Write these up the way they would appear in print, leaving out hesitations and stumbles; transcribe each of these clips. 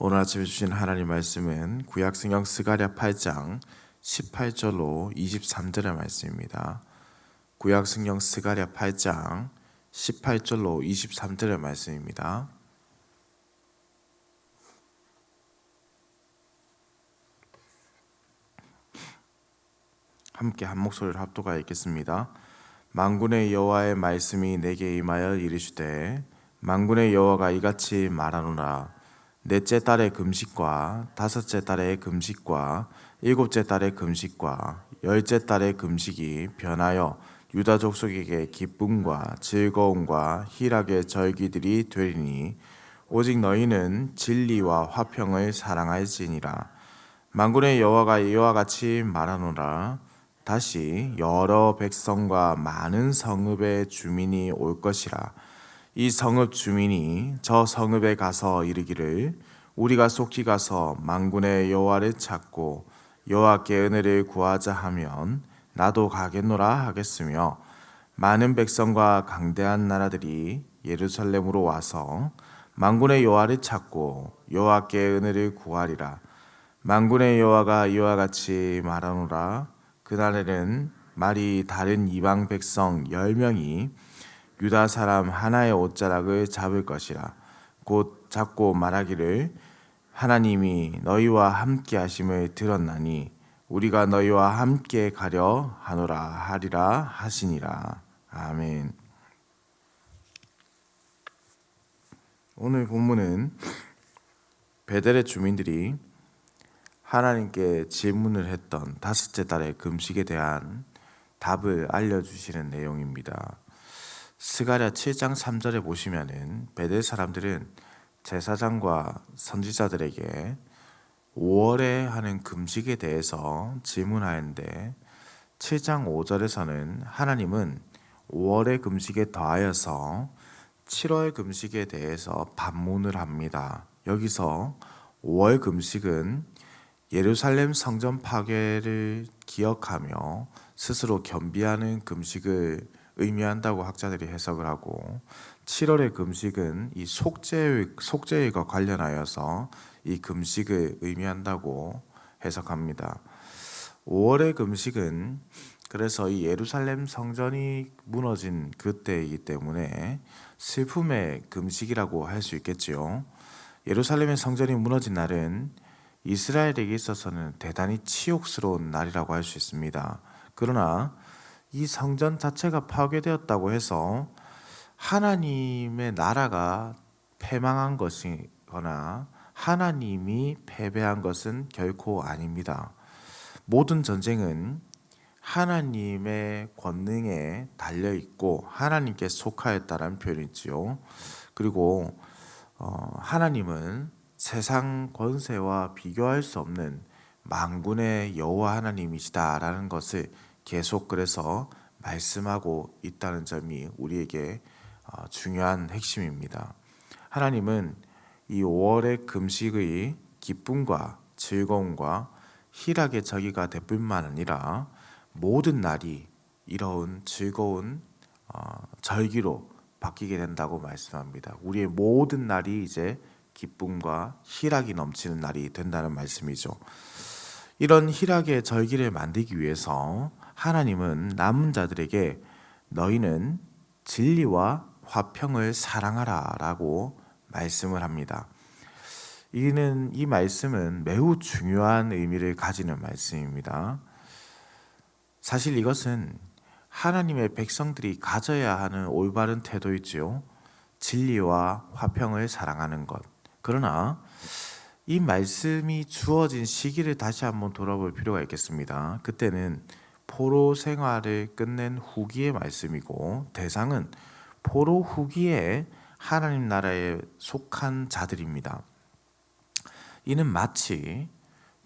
오늘 아침에 주신 하나님 말씀은 구약성경 스가랴 8장 18절로 23절의 말씀입니다. 구약성경 스가랴 8장 18절로 23절의 말씀입니다. 함께 한 목소리로 합독하여 읽겠습니다. 만군의 여호와의 말씀이 내게 임하여 이르시되 만군의 여호와가 이같이 말하노라. 넷째 달의 금식과 다섯째 달의 금식과 일곱째 달의 금식과 열째 달의 금식이 변하여 유다 족속에게 기쁨과 즐거움과 희락의 절기들이 되리니 오직 너희는 진리와 화평을 사랑할지니라. 만군의 여호와가 이와 같이 말하노라. 다시 여러 백성과 많은 성읍의 주민이 올 것이라. 이 성읍 주민이 저 성읍에 가서 이르기를 우리가 속히 가서 만군의 여호와를 찾고 여호와께 은혜를 구하자 하면 나도 가겠노라 하겠으며, 많은 백성과 강대한 나라들이 예루살렘으로 와서 만군의 여호와를 찾고 여호와께 은혜를 구하리라. 만군의 여호와가 이와 같이 말하노라. 그날에는 말이 다른 이방 백성 10명이 유다 사람 하나의 옷자락을 잡을 것이라. 곧 잡고 말하기를 하나님이 너희와 함께 하심을 들었나니 우리가 너희와 함께 가려 하노라 하리라 하시니라. 아멘. 오늘 본문은 베델의 주민들이 하나님께 질문을 했던 다섯째 달의 금식에 대한 답을 알려주시는 내용입니다. 스가랴 7장 3절에 보시면은 베델 사람들은 제사장과 선지자들에게 5월에 하는 금식에 대해서 질문하였는데 7장 5절에서는 하나님은 5월의 금식에 더하여서 7월 금식에 대해서 반문을 합니다. 여기서 5월 금식은 예루살렘 성전 파괴를 기억하며 스스로 겸비하는 금식을 의미한다고 학자들이 해석을 하고, 7월의 금식은 이 속죄일과 관련하여서 이 금식을 의미한다고 해석합니다. 5월의 금식은 그래서 이 예루살렘 성전이 무너진 그때이기 때문에 슬픔의 금식이라고 할 수 있겠지요. 예루살렘의 성전이 무너진 날은 이스라엘에게 있어서는 대단히 치욕스러운 날이라고 할 수 있습니다. 그러나 이 성전 자체가 파괴되었다고 해서 하나님의 나라가 패망한 것이거나 하나님이 패배한 것은 결코 아닙니다. 모든 전쟁은 하나님의 권능에 달려 있고 하나님께 속하였다라는 표현이지요. 그리고 하나님은 세상 권세와 비교할 수 없는 만군의 여호와 하나님이시다라는 것을 계속 그래서 말씀하고 있다는 점이 우리에게 중요한 핵심입니다. 하나님은 이 5월의 금식의 기쁨과 즐거움과 희락의 절기가 될 뿐만 아니라 모든 날이 이런 즐거운 절기로 바뀌게 된다고 말씀합니다. 우리의 모든 날이 이제 기쁨과 희락이 넘치는 날이 된다는 말씀이죠. 이런 희락의 절기를 만들기 위해서 하나님은 남은 자들에게 너희는 진리와 화평을 사랑하라 라고 말씀을 합니다. 이 말씀은 매우 중요한 의미를 가지는 말씀입니다. 사실 이것은 하나님의 백성들이 가져야 하는 올바른 태도이지요. 진리와 화평을 사랑하는 것. 그러나 이 말씀이 주어진 시기를 다시 한번 돌아볼 필요가 있겠습니다. 그때는 포로 생활을 끝낸 후기의 말씀이고, 대상은 포로 후기에 하나님 나라에 속한 자들입니다. 이는 마치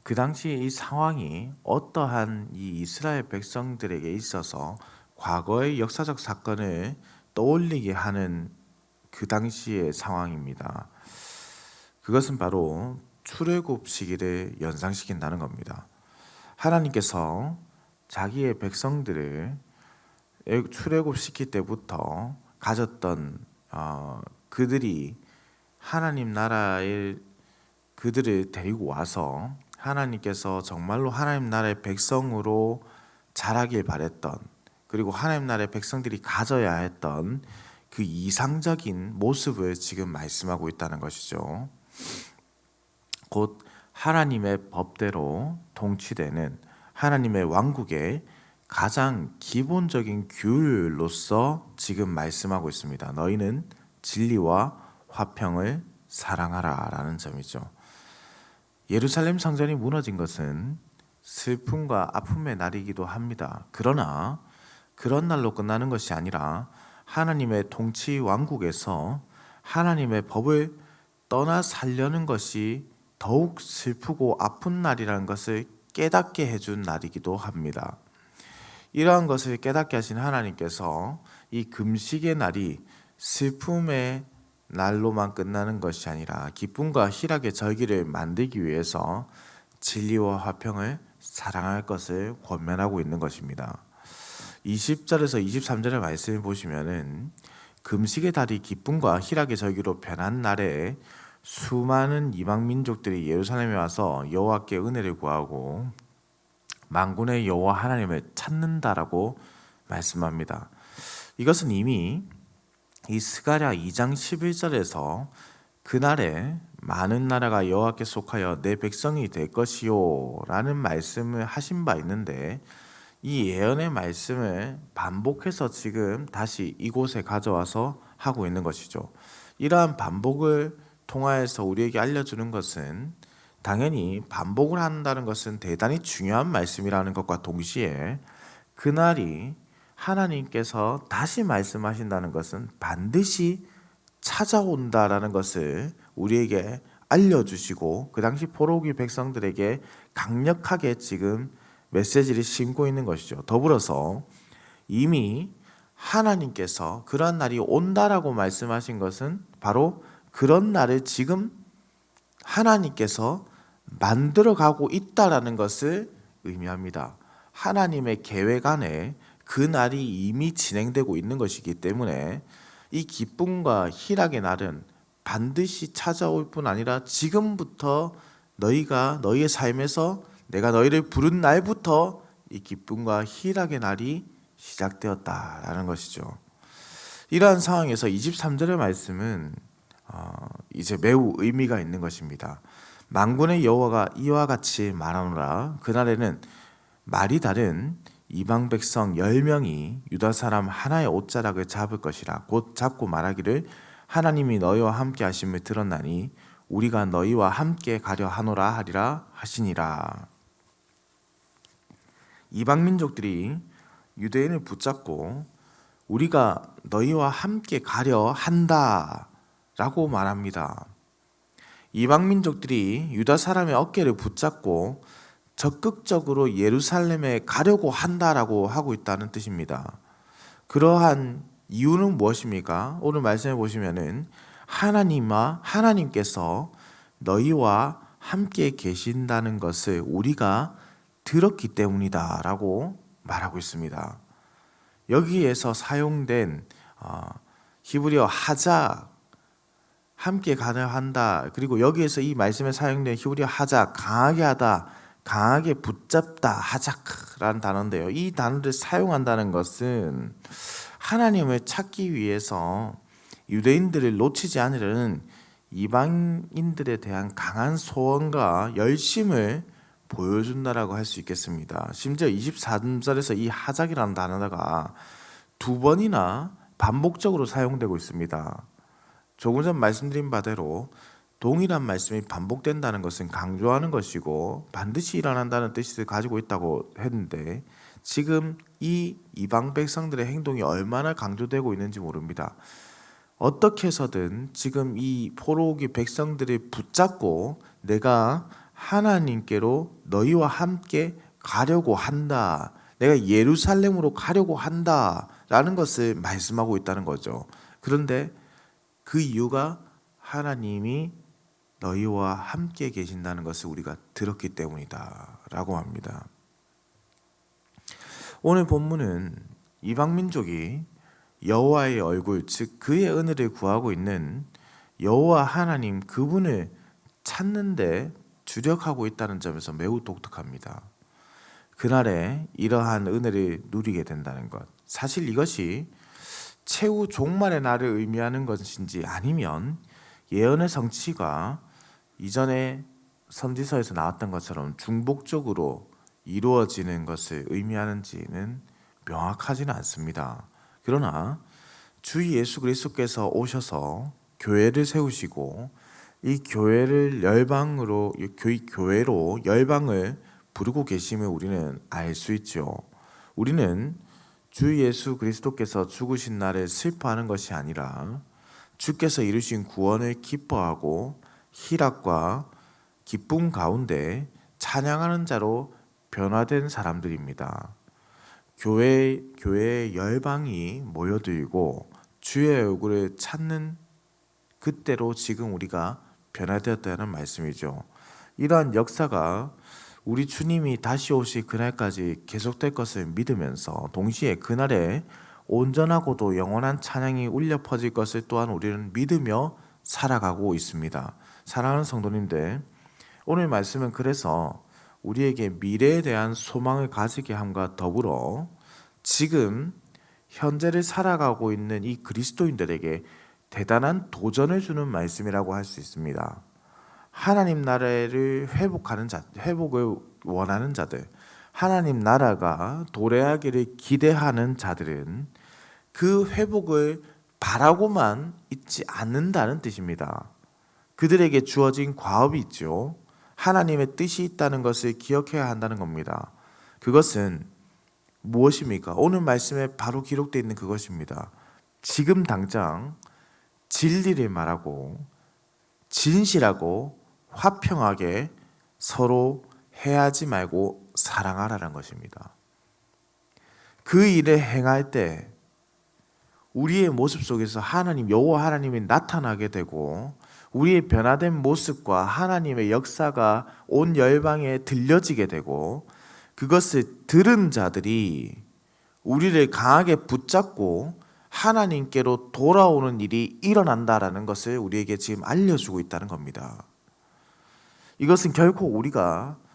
그 당시 이 상황이 어떠한 이 이스라엘 백성들에게 있어서 과거의 역사적 사건을 떠올리게 하는 그 당시의 상황입니다. 그것은 바로 출애굽 시기를 연상시킨다는 겁니다. 하나님께서 자기의 백성들을 출애굽 시킬 때부터 가졌던 그들이 하나님 나라의 그들을 데리고 와서 하나님께서 정말로 하나님 나라의 백성으로 자라길 바랬던, 그리고 하나님 나라의 백성들이 가져야 했던 그 이상적인 모습을 지금 말씀하고 있다는 것이죠. 곧 하나님의 법대로 통치되는 하나님의 왕국의 가장 기본적인 규율로서 지금 말씀하고 있습니다. 너희는 진리와 화평을 사랑하라 라는 점이죠. 예루살렘 성전이 무너진 것은 슬픔과 아픔의 날이기도 합니다. 그러나 그런 날로 끝나는 것이 아니라 하나님의 통치 왕국에서 하나님의 법을 떠나 살려는 것이 더욱 슬프고 아픈 날이라는 것을 깨닫게 해준 날이기도 합니다. 이러한 것을 깨닫게 하신 하나님께서 이 금식의 날이 슬픔의 날로만 끝나는 것이 아니라 기쁨과 희락의 절기를 만들기 위해서 진리와 화평을 사랑할 것을 권면하고 있는 것입니다. 20절에서 23절의 말씀을 보시면은 금식의 달이 기쁨과 희락의 절기로 변한 날에 수많은 이방 민족들이 예루살렘에 와서 여호와께 은혜를 구하고 만군의 여호와 하나님을 찾는다라고 말씀합니다. 이것은 이미 이 스가랴 2장 11절에서 그날에 많은 나라가 여호와께 속하여 내 백성이 될 것이요 라는 말씀을 하신 바 있는데, 이 예언의 말씀을 반복해서 지금 다시 이곳에 가져와서 하고 있는 것이죠. 이러한 반복을 통하여서 우리에게 알려주는 것은, 당연히 반복을 한다는 것은 대단히 중요한 말씀이라는 것과 동시에 그날이 하나님께서 다시 말씀하신다는 것은 반드시 찾아온다라는 것을 우리에게 알려주시고, 그 당시 포로기 백성들에게 강력하게 지금 메시지를 심고 있는 것이죠. 더불어서 이미 하나님께서 그런 날이 온다라고 말씀하신 것은 바로 그런 날을 지금 하나님께서 만들어가고 있다라는 것을 의미합니다. 하나님의 계획 안에 그 날이 이미 진행되고 있는 것이기 때문에 이 기쁨과 희락의 날은 반드시 찾아올 뿐 아니라 지금부터 너희가 너희의 삶에서 내가 너희를 부른 날부터 이 기쁨과 희락의 날이 시작되었다라는 것이죠. 이러한 상황에서 23절의 말씀은 이제 매우 의미가 있는 것입니다. 만군의 여호와가 이와 같이 말하노라. 그날에는 말이 다른 이방 백성 10명이 유다 사람 하나의 옷자락을 잡을 것이라. 곧 잡고 말하기를 하나님이 너희와 함께 하심을 들었나니 우리가 너희와 함께 가려 하노라 하리라 하시니라. 이방 민족들이 유대인을 붙잡고 우리가 너희와 함께 가려 한다 라고 말합니다. 이방 민족들이 유다 사람의 어깨를 붙잡고 적극적으로 예루살렘에 가려고 한다라고 하고 있다는 뜻입니다. 그러한 이유는 무엇입니까? 오늘 말씀해 보시면은 하나님께서 너희와 함께 계신다는 것을 우리가 들었기 때문이다라고 말하고 있습니다. 여기에서 사용된 히브리어 하작, 함께 가려 한다, 그리고 여기에서 이 말씀에 사용된 히브리어 하작, 강하게 하다, 강하게 붙잡다, 하작라는 단어인데요. 이 단어를 사용한다는 것은 하나님을 찾기 위해서 유대인들을 놓치지 않으려는 이방인들에 대한 강한 소원과 열심을 보여준다라고 할 수 있겠습니다. 심지어 23절에서 이 하작이라는 단어가 2번이나 반복적으로 사용되고 있습니다. 조금 전 말씀드린 바대로 동일한 말씀이 반복된다는 것은 강조하는 것이고 반드시 일어난다는 뜻을 가지고 있다고 했는데, 지금 이 이방 백성들의 행동이 얼마나 강조되고 있는지 모릅니다. 어떻게 해서든 지금 이 포로기 백성들을 붙잡고 내가 하나님께로 너희와 함께 가려고 한다, 내가 예루살렘으로 가려고 한다 라는 것을 말씀하고 있다는 거죠. 그런데 그 이유가 하나님이 너희와 함께 계신다는 것을 우리가 들었기 때문이다 라고 합니다. 오늘 본문은 이방 민족이 여호와의 얼굴, 즉 그의 은혜를 구하고 있는 여호와 하나님, 그분을 찾는데 주력하고 있다는 점에서 매우 독특합니다. 그날에 이러한 은혜를 누리게 된다는 것, 사실 이것이 최후 종말의 날을 의미하는 것인지 아니면 예언의 성취가 이전에 선지서에서 나왔던 것처럼 중복적으로 이루어지는 것을 의미하는지는 명확하지는 않습니다. 그러나 주 예수 그리스도께서 오셔서 교회를 세우시고 이 교회를 열방으로 교회로 열방을 부르고 계심을 우리는 알 수 있죠. 우리는 주 예수 그리스도께서 죽으신 날에 슬퍼하는 것이 아니라 주께서 이루신 구원을 기뻐하고 희락과 기쁨 가운데 찬양하는 자로 변화된 사람들입니다. 교회의 열방이 모여들고 주의 얼굴을 찾는 그때로 지금 우리가 변화되었다는 말씀이죠. 이러한 역사가 우리 주님이 다시 오실 그날까지 계속될 것을 믿으면서 동시에 그날에 온전하고도 영원한 찬양이 울려 퍼질 것을 또한 우리는 믿으며 살아가고 있습니다. 사랑하는 성도님들, 오늘 말씀은 그래서 우리에게 미래에 대한 소망을 가지게 함과 더불어 지금 현재를 살아가고 있는 이 그리스도인들에게 대단한 도전을 주는 말씀이라고 할 수 있습니다. 하나님 나라를 회복을 원하는 자들, 하나님 나라가 도래하기를 기대하는 자들은 그 회복을 바라고만 있지 않는다는 뜻입니다. 그들에게 주어진 과업이 있죠. 하나님의 뜻이 있다는 것을 기억해야 한다는 겁니다. 그것은 무엇입니까? 오늘 말씀에 바로 기록되어 있는 그것입니다. 지금 당장 진리를 말하고 진실하고 화평하게 서로 해하지 말고 사랑하라는 것입니다. 그 일을 행할 때 우리의 모습 속에서 하나님 여호와 하나님이 나타나게 되고 우리의 변화된 모습과 하나님의 역사가 온 열방에 들려지게 되고 그것을 들은 자들이 우리를 강하게 붙잡고 하나님께로 돌아오는 일이 일어난다라는 것을 우리에게 지금 알려주고 있다는 겁니다. 이것은 결코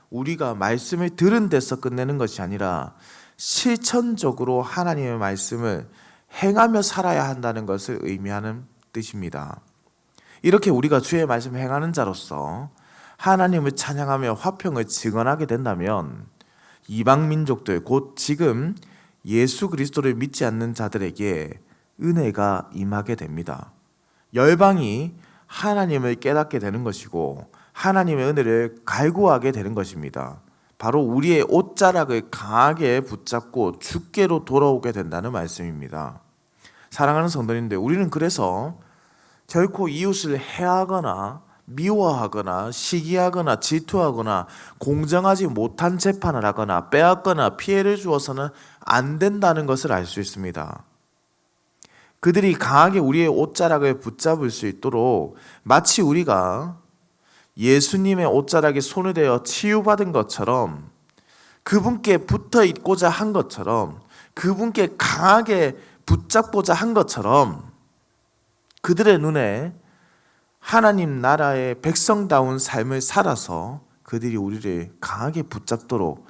우리가 말씀을 들은 데서 끝내는 것이 아니라 실천적으로 하나님의 말씀을 행하며 살아야 한다는 것을 의미하는 뜻입니다. 이렇게 우리가 주의 말씀을 행하는 자로서 하나님을 찬양하며 화평을 증언하게 된다면 이방 민족들, 곧 지금 예수 그리스도를 믿지 않는 자들에게 은혜가 임하게 됩니다. 열방이 하나님을 깨닫게 되는 것이고 하나님의 은혜를 갈구하게 되는 것입니다. 바로 우리의 옷자락을 강하게 붙잡고 주께로 돌아오게 된다는 말씀입니다. 사랑하는 성도님들, 우리는 그래서 결코 이웃을 해하거나 미워하거나 시기하거나 질투하거나 공정하지 못한 재판을 하거나 빼앗거나 피해를 주어서는 안 된다는 것을 알 수 있습니다. 그들이 강하게 우리의 옷자락을 붙잡을 수 있도록 마치 우리가 예수님의 옷자락에 손을 대어 치유받은 것처럼 그분께 붙어 있고자 한 것처럼 그분께 강하게 붙잡고자 한 것처럼 그들의 눈에 하나님 나라의 백성다운 삶을 살아서 그들이 우리를 강하게 붙잡도록,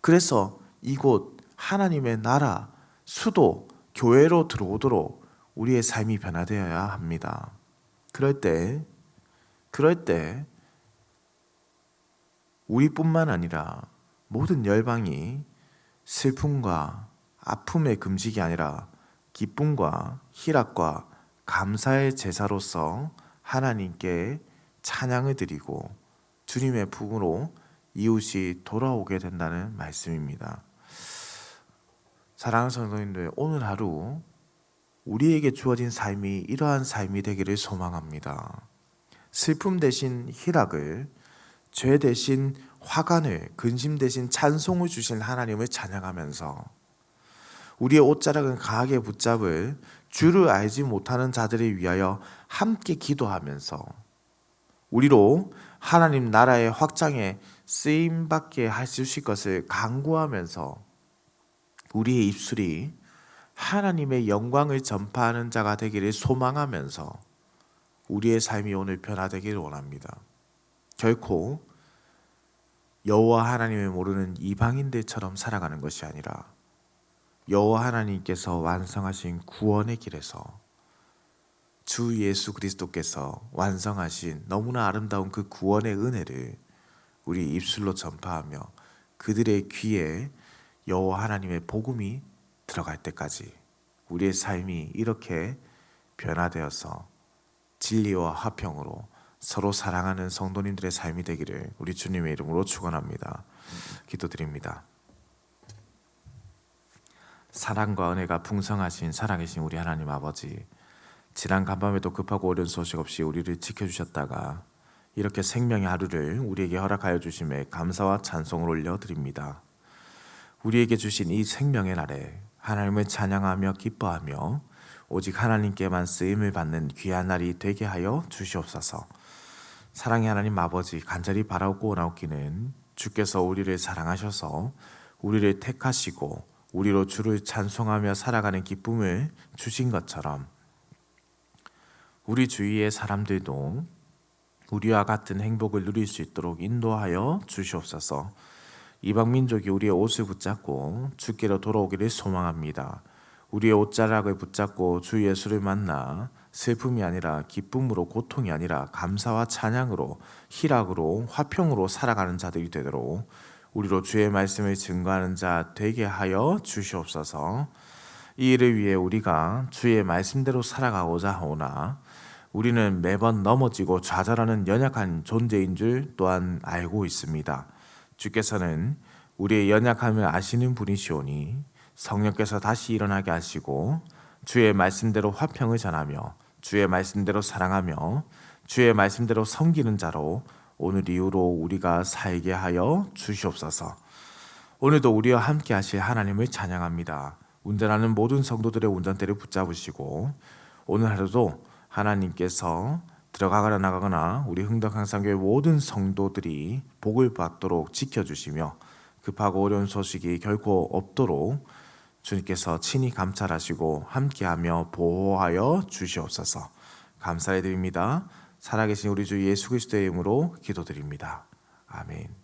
그래서 이곳 하나님의 나라, 수도, 교회로 들어오도록 우리의 삶이 변화되어야 합니다. 그럴 때 우리뿐만 아니라 모든 열방이 슬픔과 아픔의 금식이 아니라 기쁨과 희락과 감사의 제사로서 하나님께 찬양을 드리고 주님의 품으로 이웃이 돌아오게 된다는 말씀입니다. 사랑하는 성도님들, 오늘 하루 우리에게 주어진 삶이 이러한 삶이 되기를 소망합니다. 슬픔 대신 희락을, 죄 대신 화관을, 근심 대신 찬송을 주신 하나님을 찬양하면서 우리의 옷자락은 강하게 붙잡을 주를 알지 못하는 자들을 위하여 함께 기도하면서 우리로 하나님 나라의 확장에 쓰임받게 하실 것을 간구하면서 우리의 입술이 하나님의 영광을 전파하는 자가 되기를 소망하면서 우리의 삶이 오늘 변화되기를 원합니다. 결코 여호와 하나님을 모르는 이방인들처럼 살아가는 것이 아니라 여호와 하나님께서 완성하신 구원의 길에서 주 예수 그리스도께서 완성하신 너무나 아름다운 그 구원의 은혜를 우리 입술로 전파하며 그들의 귀에 여호와 하나님의 복음이 들어갈 때까지 우리의 삶이 이렇게 변화되어서 진리와 화평으로 서로 사랑하는 성도님들의 삶이 되기를 우리 주님의 이름으로 축원합니다. 기도드립니다. 사랑과 은혜가 풍성하신 살아계신 우리 하나님 아버지, 지난 간밤에도 급하고 어려운 소식 없이 우리를 지켜주셨다가 이렇게 생명의 하루를 우리에게 허락하여 주심에 감사와 찬송을 올려드립니다. 우리에게 주신 이 생명의 날에 하나님을 찬양하며 기뻐하며 오직 하나님께만 쓰임을 받는 귀한 날이 되게 하여 주시옵소서. 사랑의 하나님 아버지, 간절히 바라고 원하옵기는 주께서 우리를 사랑하셔서 우리를 택하시고 우리로 주를 찬송하며 살아가는 기쁨을 주신 것처럼 우리 주위의 사람들도 우리와 같은 행복을 누릴 수 있도록 인도하여 주시옵소서. 이방 민족이 우리의 옷을 붙잡고 주께로 돌아오기를 소망합니다. 우리의 옷자락을 붙잡고 주 예수를 만나 슬픔이 아니라 기쁨으로, 고통이 아니라 감사와 찬양으로, 희락으로, 화평으로 살아가는 자들이 되도록 우리로 주의 말씀을 증거하는 자 되게 하여 주시옵소서. 이 일을 위해 우리가 주의 말씀대로 살아가고자 하오나 우리는 매번 넘어지고 좌절하는 연약한 존재인 줄 또한 알고 있습니다. 주께서는 우리의 연약함을 아시는 분이시오니 성령께서 다시 일어나게 하시고 주의 말씀대로 화평을 전하며 주의 말씀대로 사랑하며 주의 말씀대로 섬기는 자로 오늘 이후로 우리가 살게 하여 주시옵소서. 오늘도 우리와 함께 하실 하나님을 찬양합니다. 운전하는 모든 성도들의 운전대를 붙잡으시고 오늘 하루도 하나님께서 들어가거나 나가거나 우리 흥덕항상교회 모든 성도들이 복을 받도록 지켜주시며 급하고 어려운 소식이 결코 없도록 주님께서 친히 감찰하시고 함께하며 보호하여 주시옵소서. 감사드립니다. 살아계신 우리 주 예수 그리스도의 이름으로 기도드립니다. 아멘.